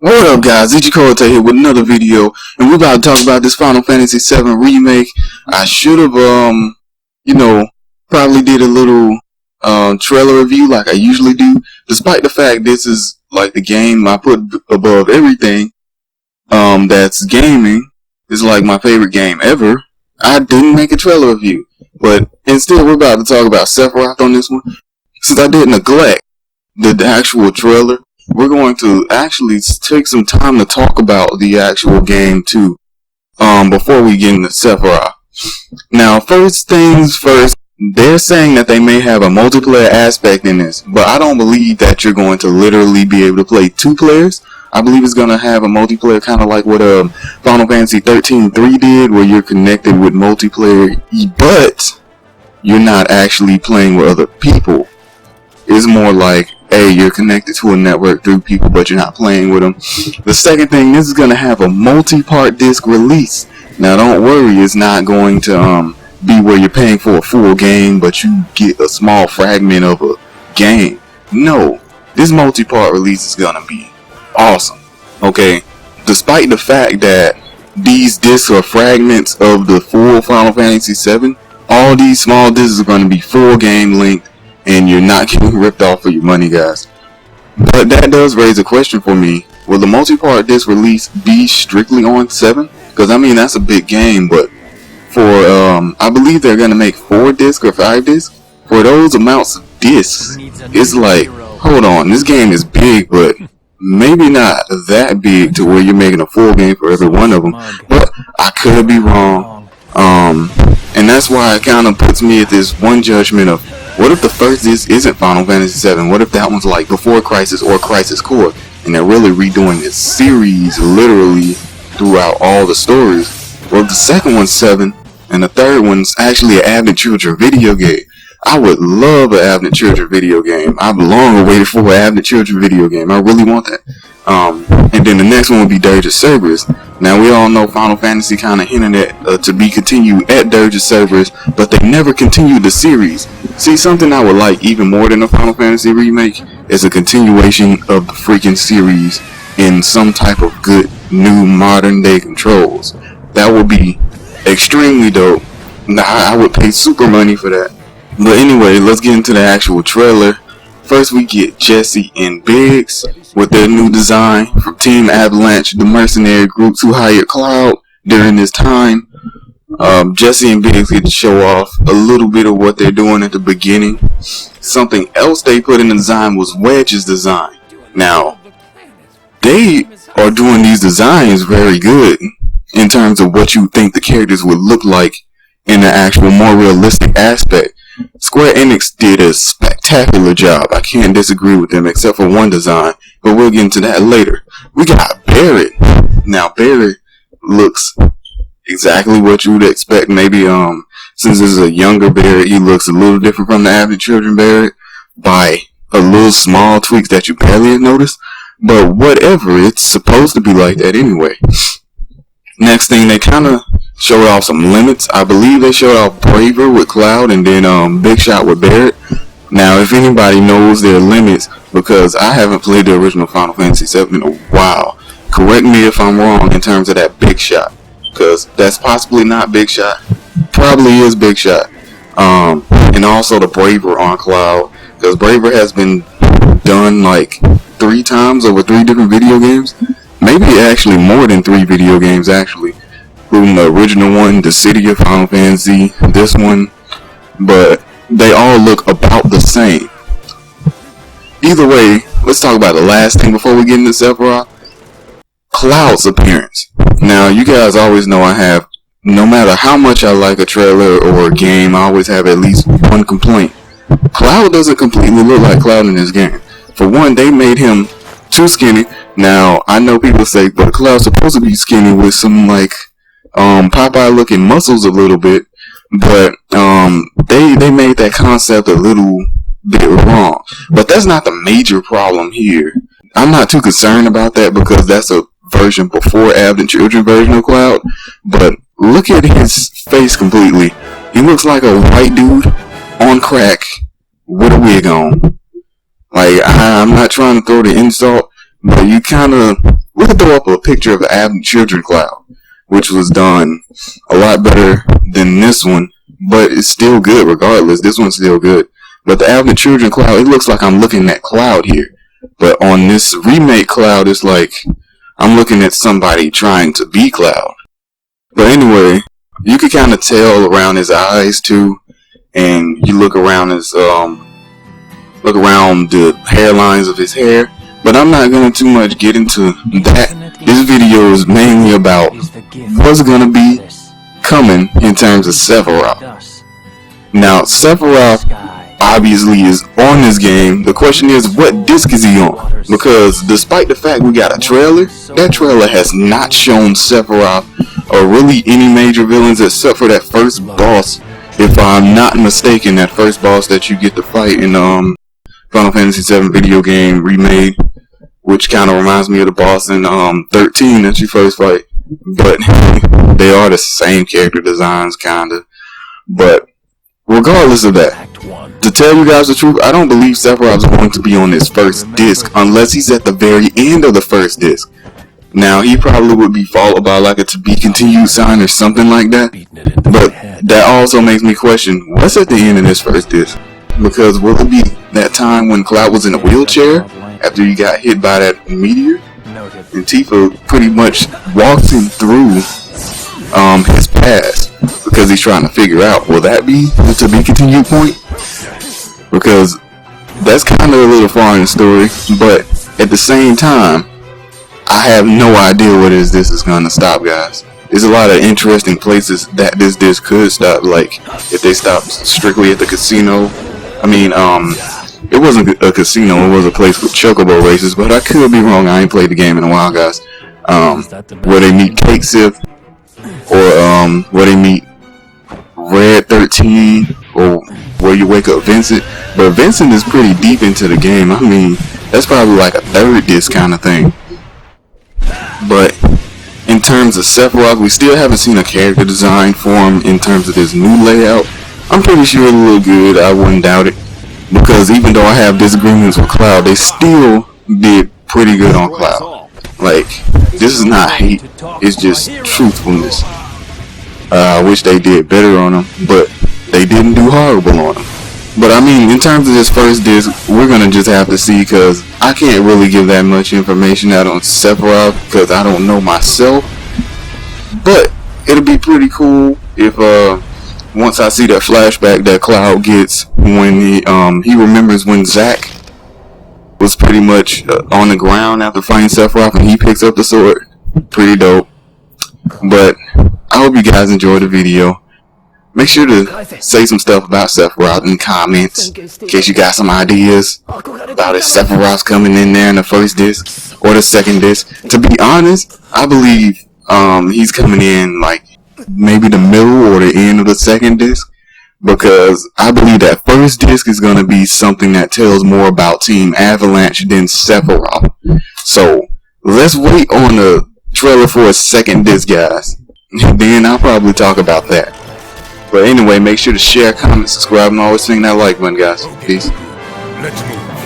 What up, guys? Ichikote here with another video, and we're about to talk about this Final Fantasy VII remake. I should have, probably did a little trailer review like I usually do. Despite the fact this is like the game I put above everything, that's gaming. It's like my favorite game ever. I didn't make a trailer review, but instead we're about to talk about Sephiroth on this one. Since I did neglect the actual trailer, we're going to actually take some time to talk about the actual game too, before we get into Sephiroth. Now, first things first, they're saying that they may have a multiplayer aspect in this, but I don't believe that you're going to literally be able to play two players. I believe it's going to have a multiplayer kind of like what Final Fantasy 13-3 did, where you're connected with multiplayer, but you're not actually playing with other people. It's more like, hey, you're connected to a network through people, but you're not playing with them. The second thing, this is going to have a multi-part disc release. Now, don't worry, it's not going to be where you're paying for a full game, but you get a small fragment of a game. No, this multi-part release is going to be awesome. Okay, despite the fact that these discs are fragments of the full Final Fantasy VII, all these small discs are going to be full game length, and you're not getting ripped off for your money, guys. But that does raise a question for me. Will the multi-part disc release be strictly on 7? Because, I mean, that's a big game, but for, I believe they're going to make 4 discs or 5 discs. For those amounts of discs, it's like, hold on, this game is big, but maybe not that big to where you're making a full game for every one of them. But I could be wrong. And that's why it kind of puts me at this one judgment of, what if the first disc isn't Final Fantasy VII? What if that one's like Before Crisis or Crisis Core, and they're really redoing this series literally throughout all the stories? Well, the second one's 7, and the third one's actually an Abnett Children video game. I would love an Abnett Children video game. I've long awaited for an Abnett Children video game. I really want that. And then the next one would be Dirge of Cerberus. Now, we all know Final Fantasy kind of hinted at to be continued at Dirge of Cerberus, but they never continued the series. See, something I would like even more than a Final Fantasy remake is a continuation of the freaking series in some type of good new modern day controls. That would be extremely dope. I would pay super money for that. But anyway, let's get into the actual trailer. First, we get Jesse and Biggs with their new design from Team Avalanche, the mercenary groups who hired Cloud during this time. Jesse and Biggs get to show off a little bit of what they're doing at the beginning. Something else they put in the design was Wedge's design. Now, they are doing these designs very good in terms of what you think the characters would look like in the actual more realistic aspect. Square Enix did a spectacular job. I can't disagree with them except for one design, but we'll get into that later. We got Barret. Now, Barret looks exactly what you would expect. Maybe since this is a younger Barret, he looks a little different from the Abnett Children Barret by a little small tweaks that you barely notice. But whatever, it's supposed to be like that anyway. Next thing, they kind of showed off some limits. I believe they showed off Braver with Cloud and then Big Shot with Barret. Now, if anybody knows their limits, because I haven't played the original Final Fantasy VII in a while, correct me if I'm wrong in terms of that Big Shot, because that's possibly not Big Shot. Probably is Big Shot. And also the Braver on Cloud, because Braver has been done like 3 times over 3 different video games. Maybe actually more than 3 video games, actually. Including the original one, the City of Final Fantasy, this one. But they all look about the same. Either way, let's talk about the last thing before we get into Sephiroth. Cloud's appearance. Now, you guys always know I have, no matter how much I like a trailer or a game, I always have at least one complaint. Cloud doesn't completely look like Cloud in this game. For one, they made him too skinny. Now, I know people say, but Cloud's supposed to be skinny with some, like, Popeye looking muscles a little bit. But, they made that concept a little bit wrong. But that's not the major problem here. I'm not too concerned about that because that's a version before Abnett Children version of Cloud. But look at his face completely. He looks like a white dude on crack with a wig on. Like, I'm not trying to throw the insult, but you kind of we could throw up a picture of the Abnett Children Cloud, which was done a lot better than this one, but it's still good regardless. This one's still good. But the Abnett Children Cloud, it looks like I'm looking at Cloud here. But on this remake Cloud, it's like I'm looking at somebody trying to be Cloud. But anyway, you can kind of tell around his eyes too, and you look around his look around the hairlines of his hair. But I'm not gonna too much get into that. This video is mainly about what's gonna be coming in terms of Sephiroth. Now, Sephiroth obviously is on this game. The question is, what disc is he on? Because despite the fact we got a trailer, that trailer has not shown Sephiroth or really any major villains except for that first boss. If I'm not mistaken, that first boss that you get to fight in Final Fantasy VII video game remade, which kind of reminds me of the boss in 13 that you first fight. But they are the same character designs, kinda. But regardless of that, to tell you guys the truth, I don't believe Sephiroth is going to be on this first disc unless he's at the very end of the first disc. Now, he probably would be followed by like a to be continued sign or something like that. But that also makes me question, what's at the end of this first disc? Because will it be that time when Cloud was in a wheelchair after he got hit by that meteor? And Tifa pretty much walks him through his past because he's trying to figure out, will that be the to be continued point? Because that's kind of a little far in the story, but at the same time, I have no idea what this is going to stop, guys. There's a lot of interesting places that this disc could stop, like if they stopped strictly at the casino. I mean, it wasn't a casino, it was a place with chocobo races, but I could be wrong. I ain't played the game in a while, guys. Where they meet Cake Sith, or where they meet Red 13, or where you wake up Vincent. But Vincent is pretty deep into the game. I mean, that's probably like a third disc kind of thing. But in terms of Sephiroth, we still haven't seen a character design for him in terms of this new layout. I'm pretty sure it'll look good, I wouldn't doubt it. Because even though I have disagreements with Cloud, they still did pretty good on Cloud. Like, this is not hate, it's just truthfulness. I wish they did better on him, but they didn't do horrible on him. But I mean, in terms of this first disc, we're gonna just have to see, because I can't really give that much information out on Sephiroth because I don't know myself. But it'll be pretty cool if once I see that flashback that Cloud gets when he remembers when Zack was pretty much on the ground after fighting Sephiroth and he picks up the sword. Pretty dope. But I hope you guys enjoyed the video. Make sure to say some stuff about Sephiroth in the comments in case you got some ideas about if Sephiroth's coming in there in the first disc or the second disc. To be honest, I believe he's coming in like maybe the middle or the end of the second disc, because I believe that first disc is going to be something that tells more about Team Avalanche than Sephiroth. So let's wait on the trailer for a second disc, guys. Then I'll probably talk about that. But anyway, make sure to share, comment, subscribe, and always swing that like button, guys. Peace. Let's move.